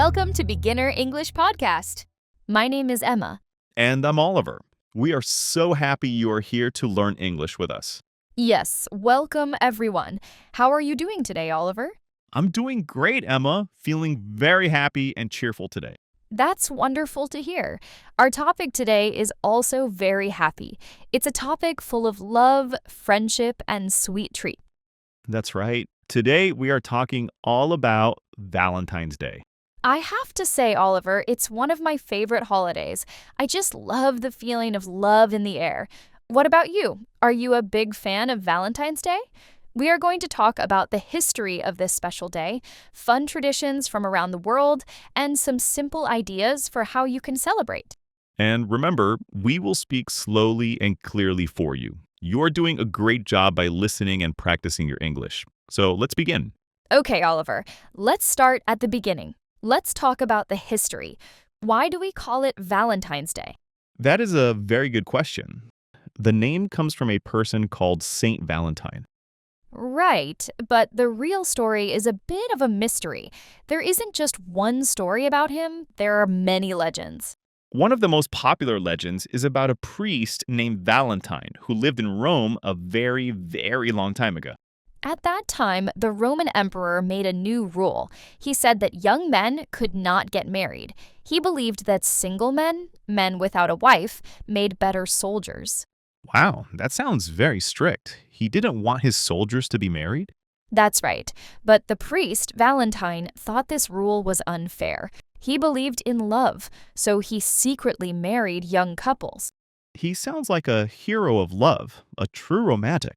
Welcome to Beginner.English.Podcast. My name is Emma. And I'm Oliver. We are so happy you are here to learn English with us. Yes, welcome everyone. How are you doing today, Oliver? I'm doing great, Emma. Feeling very happy and cheerful today. That's wonderful to hear. Our topic today is also very happy. It's a topic full of love, friendship, and sweet treats. That's right. Today we are talking all about Valentine's Day. I have to say, Oliver, it's one of my favorite holidays. I just love the feeling of love in the air. What about you? Are you a big fan of Valentine's Day? We are going to talk about the history of this special day, fun traditions from around the world, and some simple ideas for how you can celebrate. And remember, we will speak slowly and clearly for you. You're doing a great job by listening and practicing your English. So let's begin. Okay, Oliver, let's start at the beginning. Let's talk about the history. Why do we call it Valentine's Day? That is a very good question. The name comes from a person called Saint Valentine. Right, but the real story is a bit of a mystery. There isn't just one story about him, there are many legends. One of the most popular legends is about a priest named Valentine who lived in Rome a very, very long time ago. At that time, the Roman emperor made a new rule. He said that young men could not get married. He believed that single men, men without a wife, made better soldiers. Wow, that sounds very strict. He didn't want his soldiers to be married? That's right. But the priest, Valentine, thought this rule was unfair. He believed in love, so he secretly married young couples. He sounds like a hero of love, a true romantic.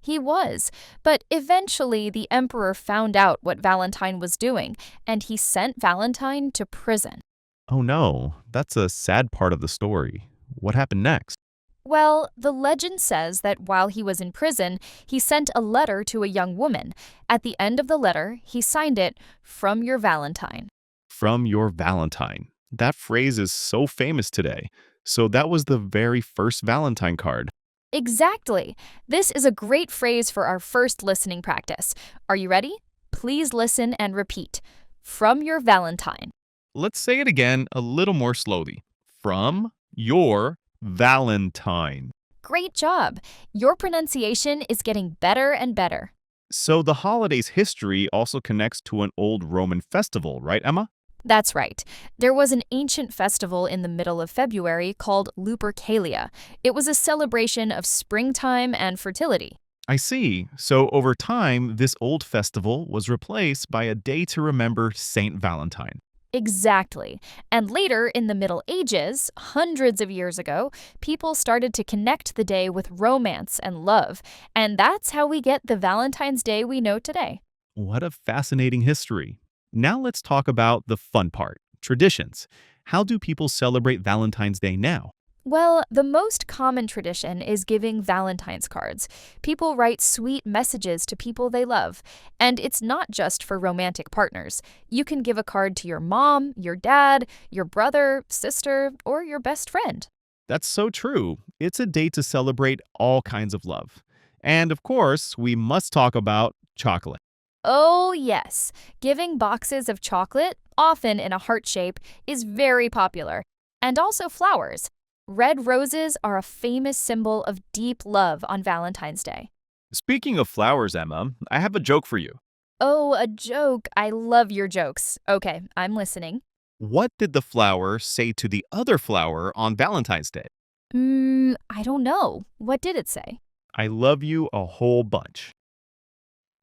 He was, but eventually the emperor found out what Valentine was doing, and he sent Valentine to prison. Oh no, that's a sad part of the story. What happened next? Well, the legend says that while he was in prison, he sent a letter to a young woman. At the end of the letter, he signed it, "From your Valentine." From your Valentine. That phrase is so famous today. So that was the very first Valentine card. Exactly. This is a great phrase for our first listening practice. Are you ready? Please listen and repeat. From your Valentine. Let's say it again a little more slowly. From your Valentine. Great job. Your pronunciation is getting better and better. So the holiday's history also connects to an old Roman festival, right, Emma? That's right. There was an ancient festival in the middle of February called Lupercalia. It was a celebration of springtime and fertility. I see. So over time, this old festival was replaced by a day to remember Saint Valentine. Exactly. And later, in the Middle Ages, hundreds of years ago, people started to connect the day with romance and love. And that's how we get the Valentine's Day we know today. What a fascinating history. Now let's talk about the fun part, traditions. How do people celebrate Valentine's Day now? Well, the most common tradition is giving Valentine's cards. People write sweet messages to people they love. And it's not just for romantic partners. You can give a card to your mom, your dad, your brother, sister, or your best friend. That's so true. It's a day to celebrate all kinds of love. And of course, we must talk about chocolate. Oh, yes. Giving boxes of chocolate, often in a heart shape, is very popular. And also flowers. Red roses are a famous symbol of deep love on Valentine's Day. Speaking of flowers, Emma, I have a joke for you. Oh, a joke. I love your jokes. Okay, I'm listening. What did the flower say to the other flower on Valentine's Day? I don't know. What did it say? I love you a whole bunch.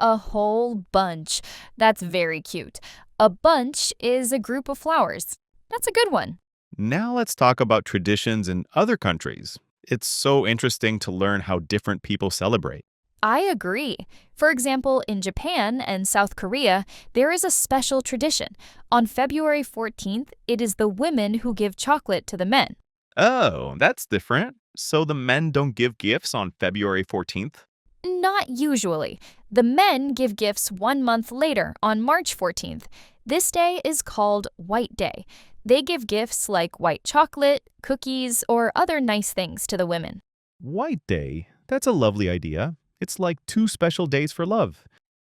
A whole bunch. That's very cute. A bunch is a group of flowers. That's a good one. Now let's talk about traditions in other countries. It's so interesting to learn how different people celebrate. I agree. For example, in Japan and South Korea, there is a special tradition. On February 14th, it is the women who give chocolate to the men. Oh, that's different. So the men don't give gifts on February 14th? Not usually. The men give gifts 1 month later, on March 14th. This day is called White Day. They give gifts like white chocolate, cookies, or other nice things to the women. White Day? That's a lovely idea. It's like 2 special days for love.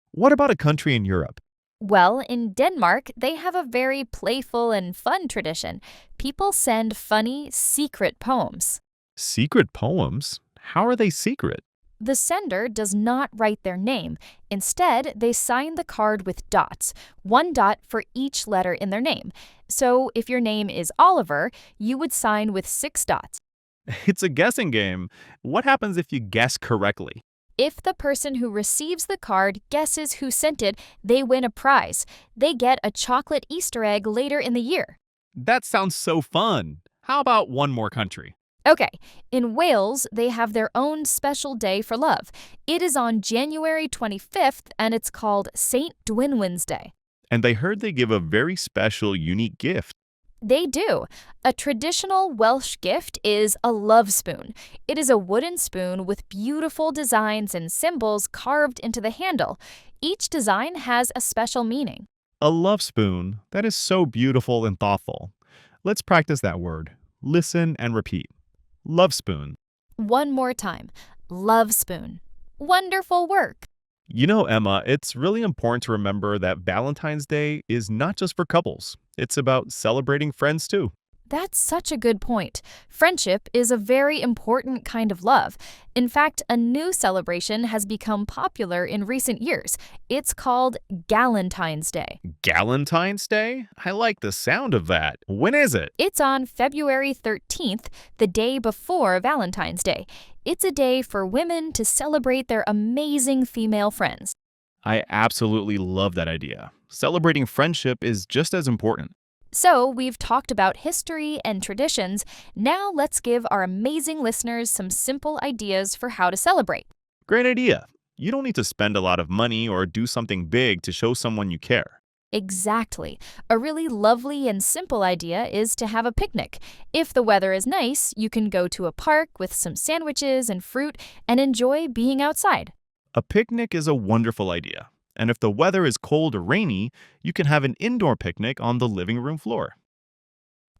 What about a country in Europe? Well, in Denmark, they have a very playful and fun tradition. People send funny, secret poems. Secret poems? How are they secret? The sender does not write their name. Instead, they sign the card with dots, one dot for each letter in their name. So if your name is Oliver, you would sign with 6 dots. It's a guessing game. What happens if you guess correctly? If the person who receives the card guesses who sent it, they win a prize. They get a chocolate Easter egg later in the year. That sounds so fun. How about one more country? Okay, in Wales, they have their own special day for love. It is on January 25th, and it's called St. Dwynwen's Day. And they heard they give a very special, unique gift. They do. A traditional Welsh gift is a love spoon. It is a wooden spoon with beautiful designs and symbols carved into the handle. Each design has a special meaning. A love spoon. That is so beautiful and thoughtful. Let's practice that word. Listen and repeat. Love spoon. One more time. Love spoon. Wonderful work. You know, Emma, it's really important to remember that Valentine's Day is not just for couples. It's about celebrating friends too. That's such a good point. Friendship is a very important kind of love. In fact, a new celebration has become popular in recent years. It's called Galentine's Day. Galentine's Day? I like the sound of that. When is it? It's on February 13th, the day before Valentine's Day. It's a day for women to celebrate their amazing female friends. I absolutely love that idea. Celebrating friendship is just as important. So, we've talked about history and traditions. Now, let's give our amazing listeners some simple ideas for how to celebrate. Great idea. You don't need to spend a lot of money or do something big to show someone you care. Exactly. A really lovely and simple idea is to have a picnic. If the weather is nice, you can go to a park with some sandwiches and fruit and enjoy being outside. A picnic is a wonderful idea. And if the weather is cold or rainy, you can have an indoor picnic on the living room floor.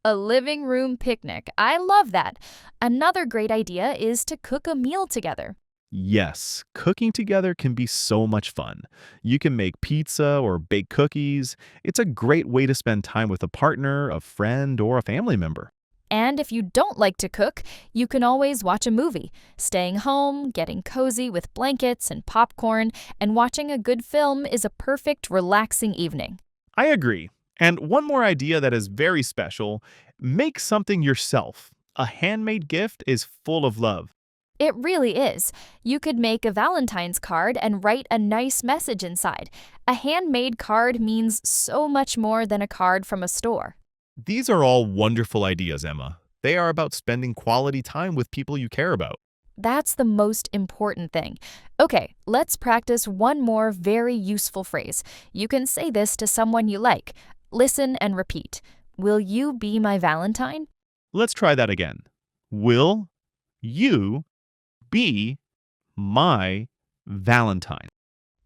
A living room picnic. I love that. Another great idea is to cook a meal together. Yes, cooking together can be so much fun. You can make pizza or bake cookies. It's a great way to spend time with a partner, a friend, or a family member. And if you don't like to cook, you can always watch a movie. Staying home, getting cozy with blankets and popcorn, and watching a good film is a perfect, relaxing evening. I agree. And one more idea that is very special, make something yourself. A handmade gift is full of love. It really is. You could make a Valentine's card and write a nice message inside. A handmade card means so much more than a card from a store. These are all wonderful ideas, Emma. They are about spending quality time with people you care about. That's the most important thing. Okay, let's practice one more very useful phrase. You can say this to someone you like. Listen and repeat. Will you be my Valentine? Let's try that again. Will you be my Valentine?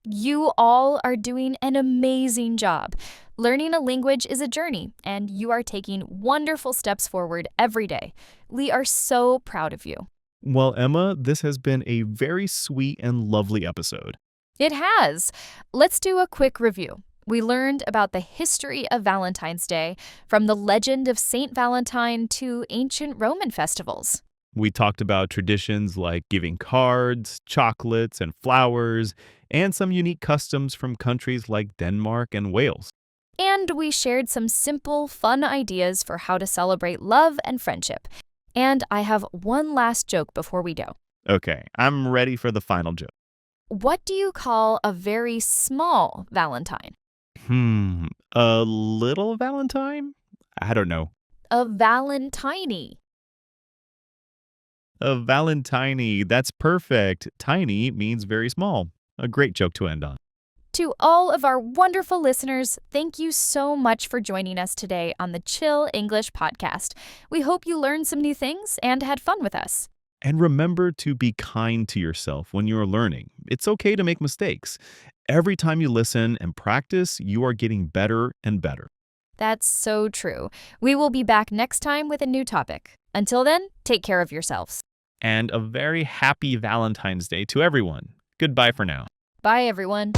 You all are doing an amazing job. Learning a language is a journey, and you are taking wonderful steps forward every day. We are so proud of you. Well, Emma, this has been a very sweet and lovely episode. It has. Let's do a quick review. We learned about the history of Valentine's Day, from the legend of Saint Valentine to ancient Roman festivals. We talked about traditions like giving cards, chocolates, and flowers, and some unique customs from countries like Denmark and Wales. And we shared some simple, fun ideas for how to celebrate love and friendship. And I have one last joke before we go. Okay, I'm ready for the final joke. What do you call a very small Valentine? A little Valentine? I don't know. A Valentine. A Valentine, that's perfect. Tiny means very small. A great joke to end on. To all of our wonderful listeners, thank you so much for joining us today on the Chill English Podcast. We hope you learned some new things and had fun with us. And remember to be kind to yourself when you're learning. It's okay to make mistakes. Every time you listen and practice, you are getting better and better. That's so true. We will be back next time with a new topic. Until then, take care of yourselves. And a very happy Valentine's Day to everyone. Goodbye for now. Bye, everyone.